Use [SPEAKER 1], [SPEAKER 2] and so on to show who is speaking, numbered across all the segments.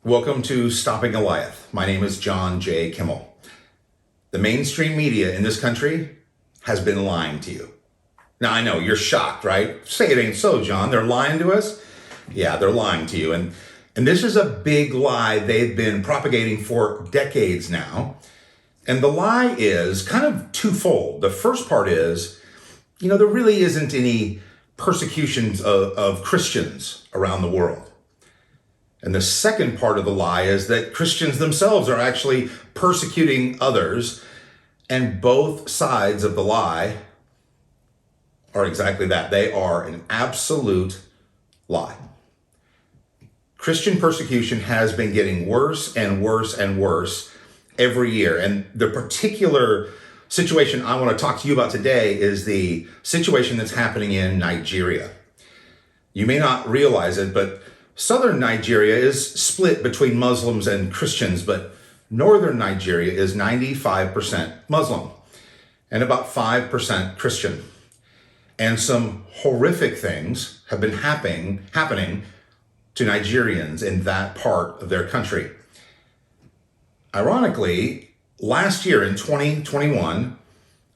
[SPEAKER 1] Welcome to Stopping Goliath. My name is J Kimmel. The mainstream media in this country has been lying to you. Now, I know you're shocked, right? Say it ain't so, John. They're lying to us? Yeah, they're lying to you. And this is a big lie they've been propagating for decades now. And the lie is kind of twofold. The first part is, there really isn't any persecutions of Christians around the world. And the second part of the lie is that Christians themselves are actually persecuting others, and both sides of the lie are exactly that. They are an absolute lie. Christian persecution has been getting worse and worse and worse every year. And the particular situation I want to talk to you about today is the situation that's happening in Nigeria. You may not realize it, but southern Nigeria is split between Muslims and Christians, but northern Nigeria is 95% Muslim and about 5% Christian. And some horrific things have been happening to Nigerians in that part of their country. Ironically, last year in 2021,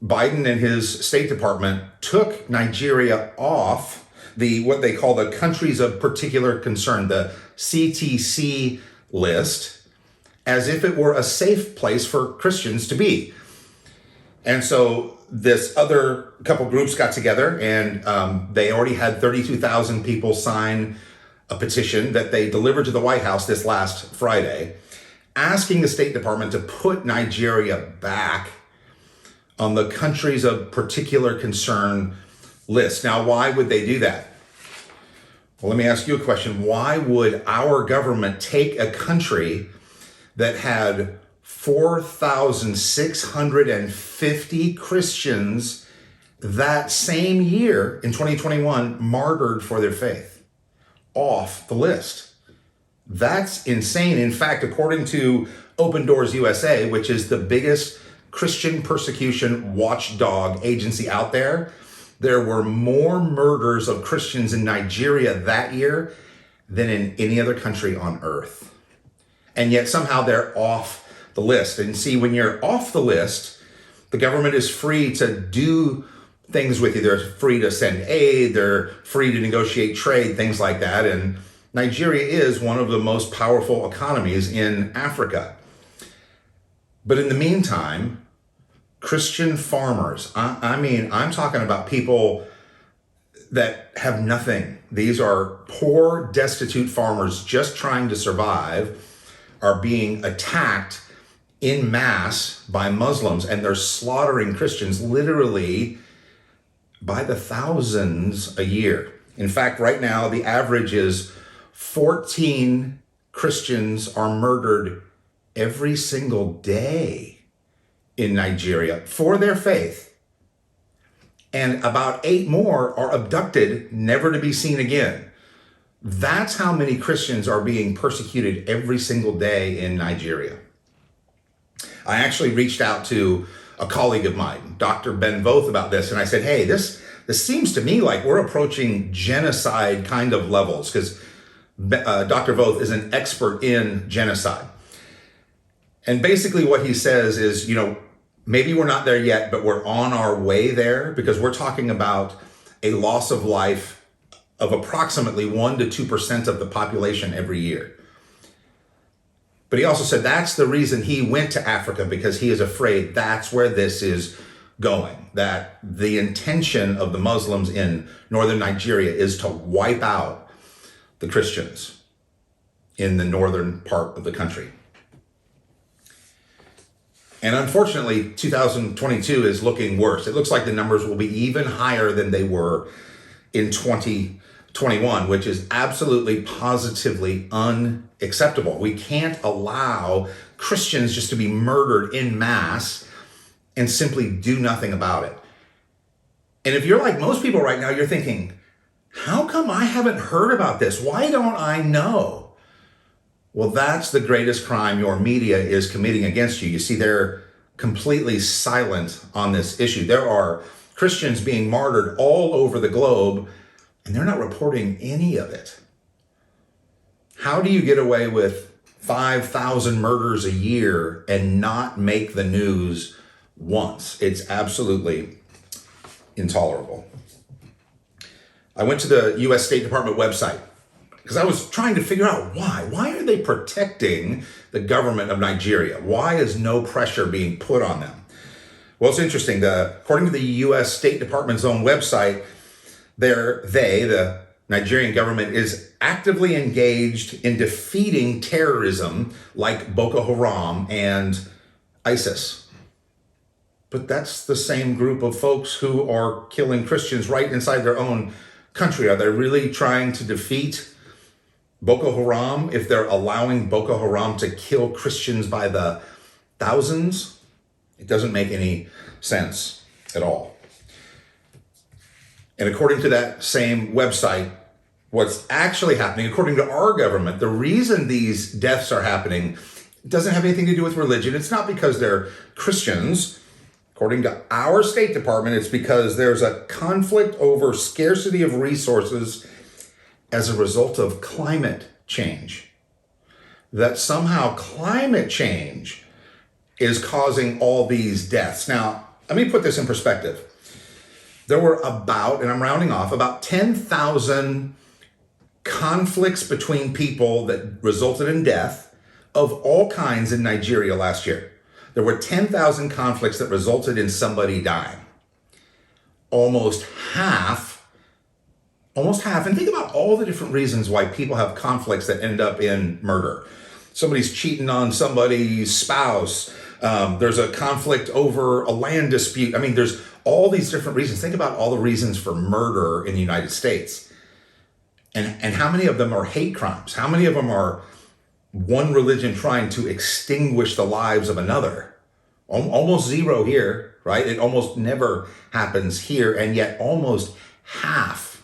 [SPEAKER 1] Biden and his State Department took Nigeria off what they call the countries of particular concern, the CTC list, as if it were a safe place for Christians to be. And so this other couple groups got together, and they already had 32,000 people sign a petition that they delivered to the White House this last Friday, asking the State Department to put Nigeria back on the countries of particular concern list. Now, why would they do that? Well, let me ask you a question. Why would our government take a country that had 4,650 Christians that same year in 2021 martyred for their faith off the list? That's insane. In fact, according to Open Doors USA, which is the biggest Christian persecution watchdog agency out there, there were more murders of Christians in Nigeria that year than in any other country on earth. And yet somehow they're off the list. And see, when you're off the list, the government is free to do things with you. They're free to send aid. They're free to negotiate trade, things like that. And Nigeria is one of the most powerful economies in Africa. But in the meantime, Christian farmers, I'm talking about people that have nothing. These are poor, destitute farmers just trying to survive, are being attacked in mass by Muslims, and they're slaughtering Christians literally by the thousands a year. In fact, right now, the average is 14 Christians are murdered every single day in Nigeria for their faith. And about 8 more are abducted, never to be seen again. That's how many Christians are being persecuted every single day in Nigeria. I actually reached out to a colleague of mine, Dr. Ben Voth, about this, and I said, hey, this seems to me like we're approaching genocide kind of levels, because Dr. Voth is an expert in genocide. And basically what he says is, maybe we're not there yet, but we're on our way there, because we're talking about a loss of life of approximately 1% to 2% of the population every year. But he also said that's the reason he went to Africa, because he is afraid that's where this is going, that the intention of the Muslims in northern Nigeria is to wipe out the Christians in the northern part of the country. And unfortunately, 2022 is looking worse. It looks like the numbers will be even higher than they were in 2021, which is absolutely, positively unacceptable. We can't allow Christians just to be murdered in mass and simply do nothing about it. And if you're like most people right now, you're thinking, how come I haven't heard about this? Why don't I know? Well, that's the greatest crime your media is committing against you. You see, they're completely silent on this issue. There are Christians being martyred all over the globe, and they're not reporting any of it. How do you get away with 5,000 murders a year and not make the news once. It's absolutely intolerable. I went to the U.S. State Department website because I was trying to figure out why. Why are they protecting the government of Nigeria? Why is no pressure being put on them? Well, it's interesting. According to the U.S. State Department's own website, the Nigerian government is actively engaged in defeating terrorism like Boko Haram and ISIS. But that's the same group of folks who are killing Christians right inside their own country. Are they really trying to defeat Boko Haram if they're allowing Boko Haram to kill Christians by the thousands? It doesn't make any sense at all. And according to that same website, what's actually happening, according to our government, the reason these deaths are happening doesn't have anything to do with religion. It's not because they're Christians. According to our State Department, it's because there's a conflict over scarcity of resources as a result of climate change. That somehow climate change is causing all these deaths. Now, let me put this in perspective. There were about, and I'm rounding off, about 10,000 conflicts between people that resulted in death of all kinds in Nigeria last year. There were 10,000 conflicts that resulted in somebody dying. Almost half, and think about all the different reasons why people have conflicts that end up in murder. Somebody's cheating on somebody's spouse. There's a conflict over a land dispute. I mean, there's all these different reasons. Think about all the reasons for murder in the United States. And how many of them are hate crimes? How many of them are one religion trying to extinguish the lives of another? Almost zero here, right? It almost never happens here. And yet almost half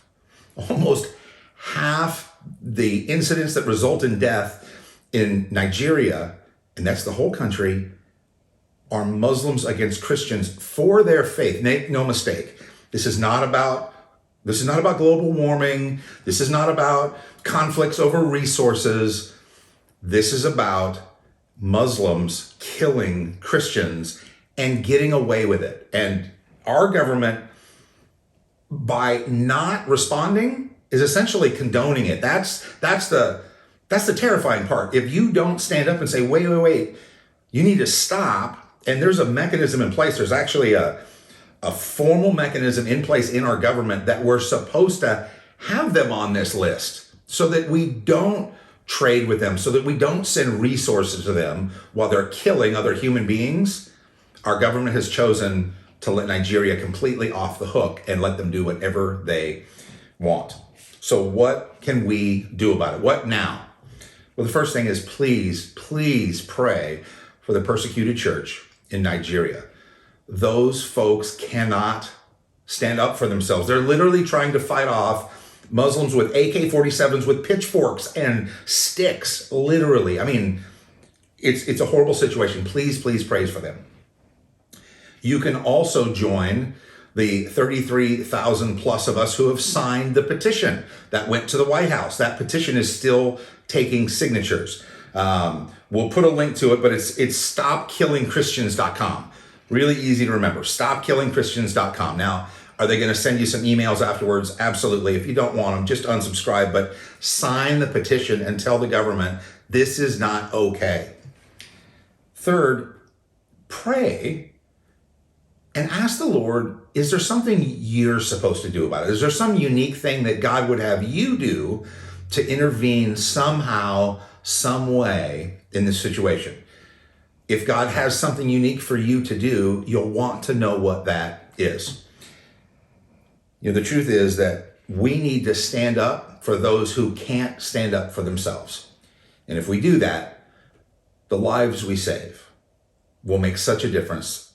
[SPEAKER 1] the incidents that result in death in Nigeria, and that's the whole country, are Muslims against Christians for their faith. Make no mistake. This is not about global warming. This is not about conflicts over resources. This is about Muslims killing Christians and getting away with it. And our government, by not responding, is essentially condoning it. That's the terrifying part. If you don't stand up and say, wait, you need to stop, and there's a mechanism in place. There's actually a formal mechanism in place in our government that we're supposed to have them on this list so that we don't trade with them, so that we don't send resources to them while they're killing other human beings. Our government has chosen to let Nigeria completely off the hook and let them do whatever they want. So what can we do about it? What now? Well, the first thing is please pray for the persecuted church in Nigeria. Those folks cannot stand up for themselves. They're literally trying to fight off Muslims with AK-47s, with pitchforks and sticks, literally. I mean, it's a horrible situation. Please pray for them. You can also join the 33,000 plus of us who have signed the petition that went to the White House. That petition is still taking signatures. We'll put a link to it, but it's stopkillingchristians.com. Really easy to remember, stopkillingchristians.com. Now, are they going to send you some emails afterwards? Absolutely. If you don't want them, just unsubscribe, but sign the petition and tell the government this is not okay. Third, pray and ask the Lord, is there something you're supposed to do about it? Is there some unique thing that God would have you do to intervene somehow, some way in this situation? If God has something unique for you to do, you'll want to know what that is. The truth is that we need to stand up for those who can't stand up for themselves. And if we do that, the lives we save will make such a difference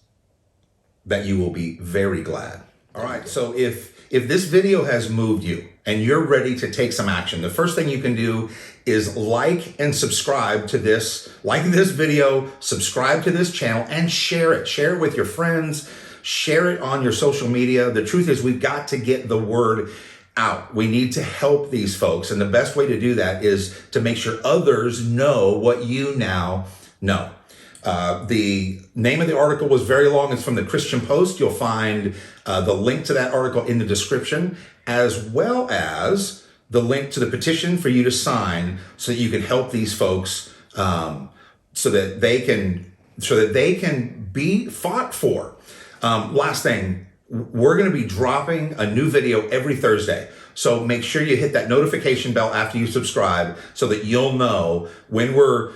[SPEAKER 1] that you will be very glad. All right, so if this video has moved you and you're ready to take some action, the first thing you can do is like and subscribe to this. Like this video, subscribe to this channel, and share it. Share it with your friends. Share it on your social media. The truth is we've got to get the word out. We need to help these folks. And the best way to do that is to make sure others know what you now know. The name of the article was very long. It's from the Christian Post. You'll find the link to that article in the description, as well as the link to the petition for you to sign so that you can help these folks so that they can be fought for. Last thing, we're going to be dropping a new video every Thursday. So make sure you hit that notification bell after you subscribe so that you'll know when we're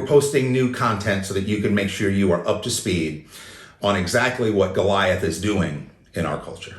[SPEAKER 1] posting new content, so that you can make sure you are up to speed on exactly what Goliath is doing in our culture.